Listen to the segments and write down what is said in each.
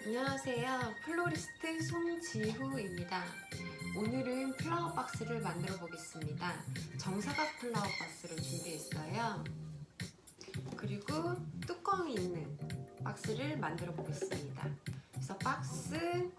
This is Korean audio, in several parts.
안녕하세요. 플로리스트 송지후입니다. 오늘은 플라워 박스를 만들어 보겠습니다. 정사각 플라워 박스를 준비했어요. 그리고 뚜껑이 있는 박스를 만들어 보겠습니다. 그래서 박스,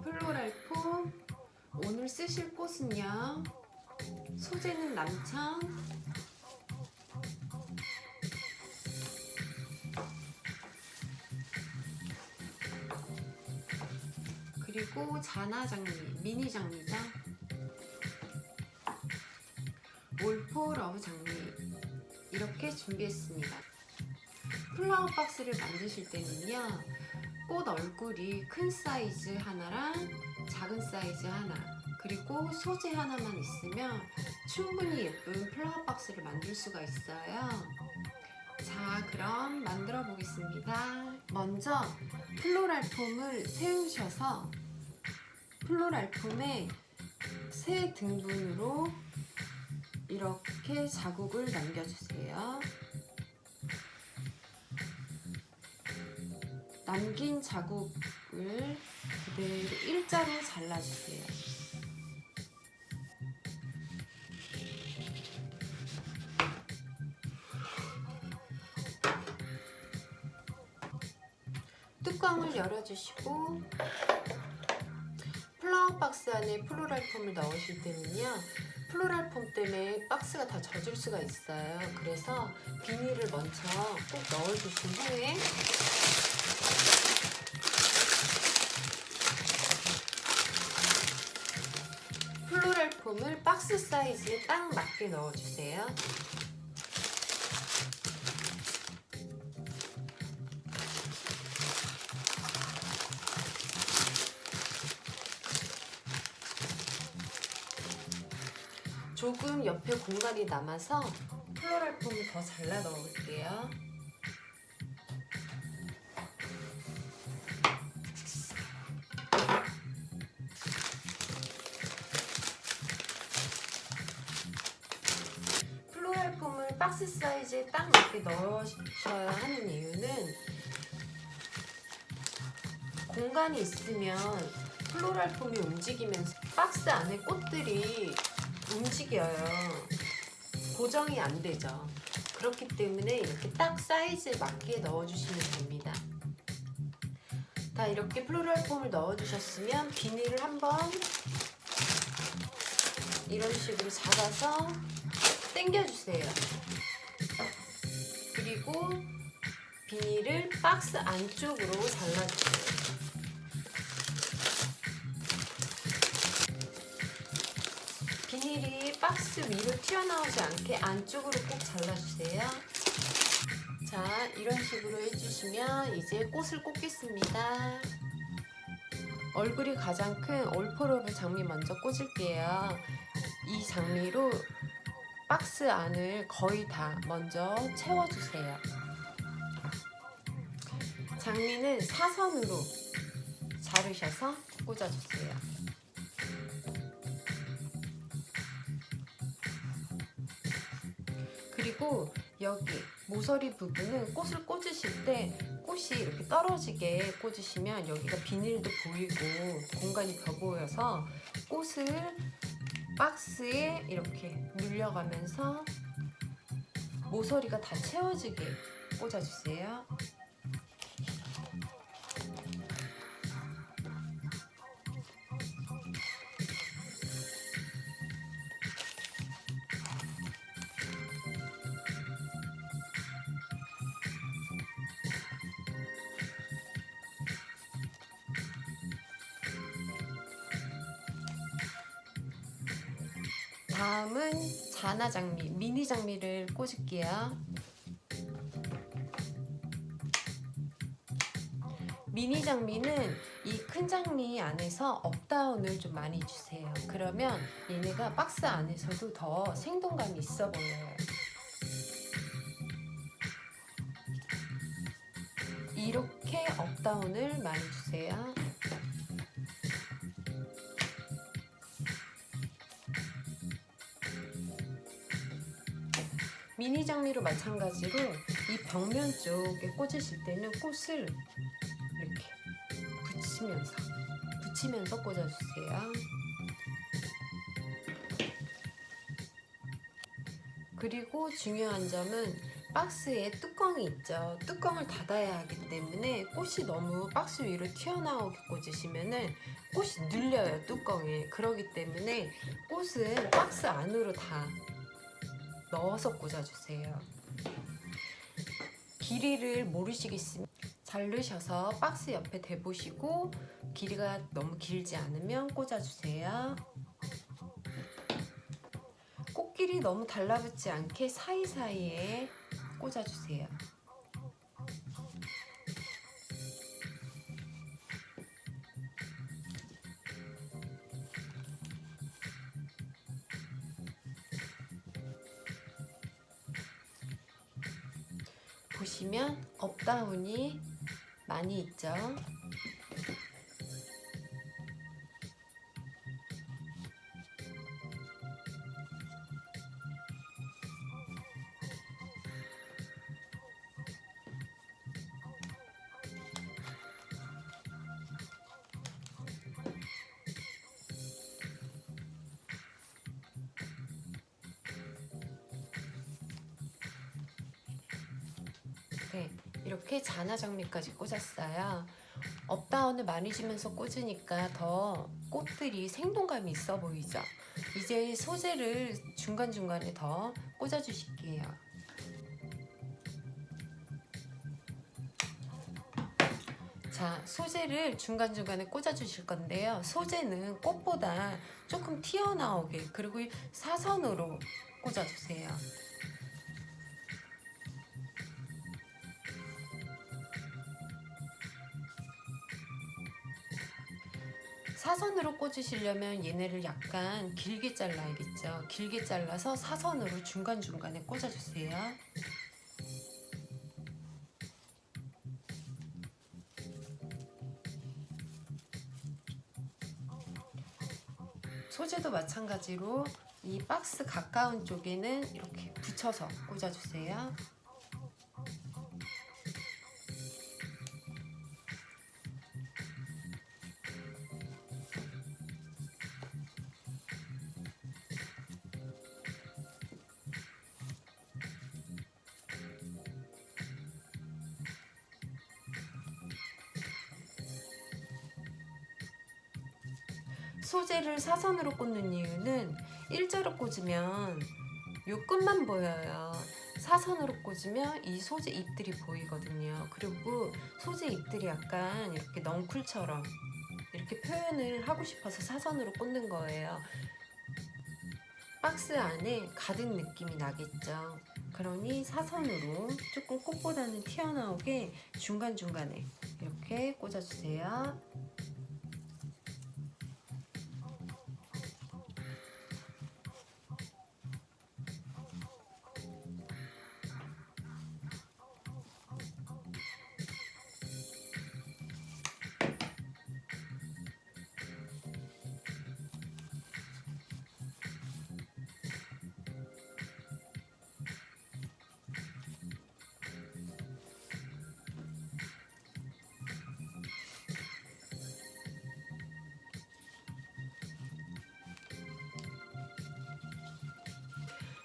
플로랄 폼, 오늘 쓰실 꽃은요, 소재는 남청, 그리고 자나장미, 미니 장미죠. 올포 러브 장미 이렇게 준비했습니다. 플라워 박스를 만드실 때는요, 꽃 얼굴이 큰 사이즈 하나랑 작은 사이즈 하나, 그리고 소재 하나만 있으면 충분히 예쁜 플라워 박스를 만들 수가 있어요. 자, 그럼 만들어 보겠습니다. 먼저 플로랄 폼을 세우셔서 플로랄 폼에 세 등분으로 이렇게 자국을 남겨주세요. 남긴 자국을 그대로 일자로 잘라주세요. 뚜껑을 열어주시고 플라워 박스 안에 플로랄 폼을 넣으실 때는요, 플로랄 폼 때문에 박스가 다 젖을 수가 있어요. 그래서 비닐을 먼저 꼭 넣어주신 후에 플로랄 폼을 박스 사이즈에 딱 맞게 넣어주세요. 조금 옆에 공간이 남아서 플로랄 폼을 더 잘라 넣을게요. 플로랄 폼을 박스 사이즈에 딱 맞게 넣으셔야 하는 이유는, 공간이 있으면 플로랄 폼이 움직이면서 박스 안에 꽃들이 움직여요. 고정이 안 되죠. 그렇기 때문에 이렇게 딱 사이즈에 맞게 넣어주시면 됩니다. 다 이렇게 플로랄 폼을 넣어주셨으면 비닐을 한번 이런 식으로 잡아서 당겨주세요. 그리고 비닐을 박스 안쪽으로 잘라주세요. 비닐이 박스 위로 튀어나오지 않게 안쪽으로 꼭 잘라주세요. 자, 이런 식으로 해주시면 이제 꽃을 꽂겠습니다. 얼굴이 가장 큰 올포러브 장미 먼저 꽂을게요. 이 장미로 박스 안을 거의 다 먼저 채워주세요. 장미는 사선으로 자르셔서 꽂아주세요. 그리고 여기 모서리 부분은 꽃을 꽂으실 때 꽃이 이렇게 떨어지게 꽂으시면 여기가 비닐도 보이고 공간이 벼 보여서 꽃을 박스에 이렇게 눌려가면서 모서리가 다 채워지게 꽂아주세요. 다음은 자나장미, 미니 장미를 꽂을게요. 미니 장미는 이 큰 장미 안에서 업다운을 좀 많이 주세요. 그러면 얘네가 박스 안에서도 더 생동감이 있어 보여요. 이렇게 업다운을 많이 주세요. 미니 장미로 마찬가지로 이 벽면 쪽에 꽂으실 때는 꽃을 이렇게 붙이면서 꽂아주세요. 그리고 중요한 점은 박스에 뚜껑이 있죠. 뚜껑을 닫아야 하기 때문에 꽃이 너무 박스 위로 튀어나오게 꽂으시면은 꽃이 눌려요, 뚜껑에. 그러기 때문에 꽃은 박스 안으로 다 넣어서 꽂아주세요. 길이를 모르시겠으면 자르셔서 박스 옆에 대보시고 길이가 너무 길지 않으면 꽂아주세요. 꽃길이 너무 달라붙지 않게 사이사이에 꽂아주세요. 보시면 업다운이 많이 있죠. 네, 이렇게 자나장미까지 꽂았어요. 업다운을 많이 주면서 꽂으니까 더 꽃들이 생동감이 있어 보이죠? 이제 소재를 중간중간에 더 꽂아주실게요. 자, 소재를 중간중간에 꽂아주실 건데요. 소재는 꽃보다 조금 튀어나오게, 그리고 사선으로 꽂아주세요. 사선으로 꽂으시려면 얘네를 약간 길게 잘라야겠죠. 길게 잘라서 사선으로 중간중간에 꽂아주세요. 소재도 마찬가지로 이 박스 가까운 쪽에는 이렇게 붙여서 꽂아주세요. 소재를 사선으로 꽂는 이유는 일자로 꽂으면 요 끝만 보여요. 사선으로 꽂으면 이 소재 잎들이 보이거든요. 그리고 소재 잎들이 약간 이렇게 넝쿨처럼 이렇게 표현을 하고 싶어서 사선으로 꽂는 거예요. 박스 안에 가득 느낌이 나겠죠. 그러니 사선으로 조금 꽃보다는 튀어나오게 중간중간에 이렇게 꽂아주세요.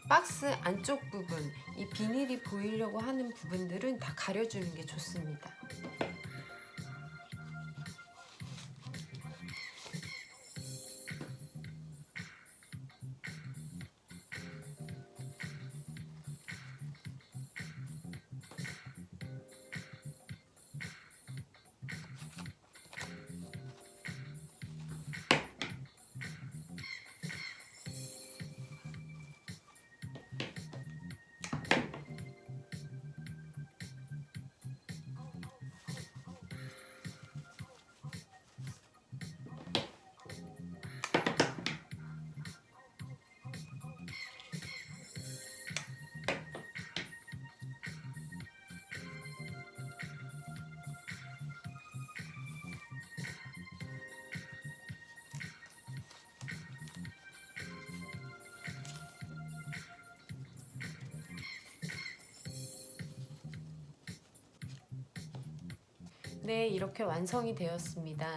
박스 안쪽 부분, 이 비닐이 보이려고 하는 부분들은 다 가려주는 게 좋습니다. 네, 이렇게 완성이 되었습니다.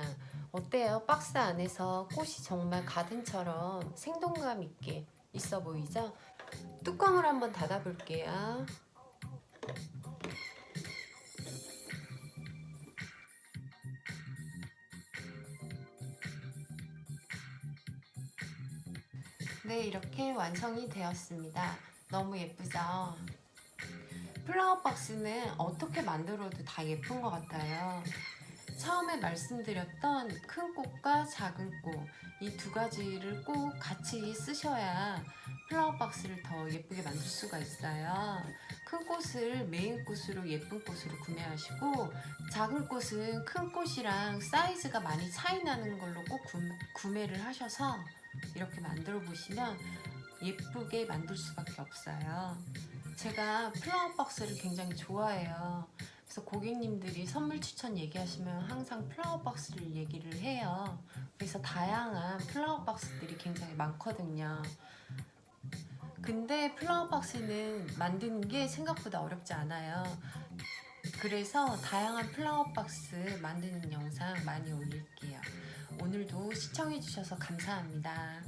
어때요? 박스 안에서 꽃이 정말 가든처럼 생동감 있게 있어 보이죠? 뚜껑을 한번 닫아 볼게요. 네, 이렇게 완성이 되었습니다. 너무 예쁘죠? 플라워 박스는 어떻게 만들어도 다 예쁜 것 같아요. 처음에 말씀드렸던 큰 꽃과 작은 꽃, 이 두 가지를 꼭 같이 쓰셔야 플라워 박스를 더 예쁘게 만들 수가 있어요. 큰 꽃을 메인 꽃으로 예쁜 꽃으로 구매하시고, 작은 꽃은 큰 꽃이랑 사이즈가 많이 차이 나는 걸로 꼭 구매를 하셔서 이렇게 만들어 보시면 예쁘게 만들 수밖에 없어요. 제가 플라워 박스를 굉장히 좋아해요. 그래서 고객님들이 선물 추천 얘기하시면 항상 플라워 박스를 얘기를 해요. 그래서 다양한 플라워 박스들이 굉장히 많거든요. 근데 플라워 박스는 만드는 게 생각보다 어렵지 않아요. 그래서 다양한 플라워 박스 만드는 영상 많이 올릴게요. 오늘도 시청해주셔서 감사합니다.